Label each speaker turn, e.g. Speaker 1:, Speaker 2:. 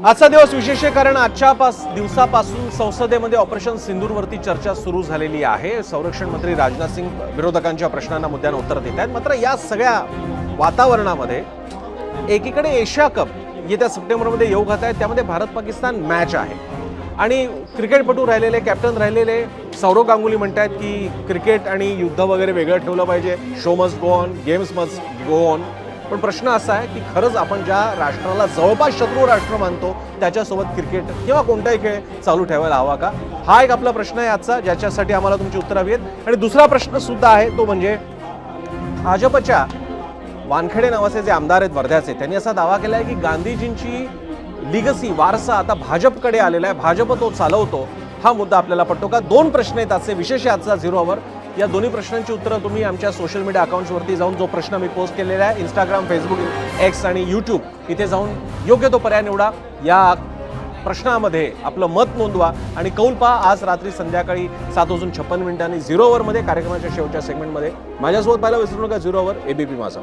Speaker 1: आजचा दिवस विशेष आहे कारण आजच्या दिवसापासून संसदेमध्ये ऑपरेशन सिंदूरवरती चर्चा सुरू झालेली आहे. संरक्षण मंत्री राजनाथ सिंग विरोधकांच्या प्रश्नांना मुद्द्यांना उत्तर देत आहेत. मात्र या सगळ्या वातावरणामध्ये एकीकडे एशिया कप येत्या सप्टेंबरमध्ये येऊ घात आहे. त्यामध्ये भारत पाकिस्तान मॅच आहे आणि क्रिकेटपटू राहिलेले कॅप्टन राहिलेले सौरव गांगुली म्हणतात की क्रिकेट आणि युद्ध वगैरे वेगळं ठेवलं पाहिजे. Show must go on, games must go on. पण प्रश्न असा आहे की खरंच आपण ज्या राष्ट्राला जवळपास शत्रू राष्ट्र मानतो त्याच्यासोबत क्रिकेट किंवा कोणताही खेळ चालू ठेवायला हवा का? हा एक आपला प्रश्न आहे आजचा, ज्याच्यासाठी आम्हाला तुमची उत्तरं हवी आहेत. आणि दुसरा प्रश्न सुद्धा आहे तो म्हणजे भाजपच्या वानखेडे नावाचे जे आमदार आहेत वर्ध्याचे, त्यांनी असा दावा केला आहे की गांधीजींची लिगसी वारसा आता भाजपकडे आलेला आहे, भाजप तो चालवतो. हा मुद्दा आपल्याला पटतो का? दोन प्रश्न आहेत आजचे, विशेष आजचा 0 आवर. या दोन्ही प्रश्नांची उत्तरं तुम्ही आमच्या सोशल मीडिया अकाउंट्सवरती जाऊन, जो प्रश्न मी पोस्ट केलेला आहे इंस्टाग्राम, फेसबुक, एक्स आणि यूट्यूब, इथे जाऊन योग्य तो पर्याय निवडा. या प्रश्नामध्ये आपलं मत नोंदवा आणि कौल पहा आज रात्री संध्याकाळी 7:56 मिनिटांनी 0 आवर मध्ये कार्यक्रमाच्या शेवटच्या सेगमेंटमध्ये. माझ्यासोबत पाहायला विसरू नका 0 आवर एबीपी माझा.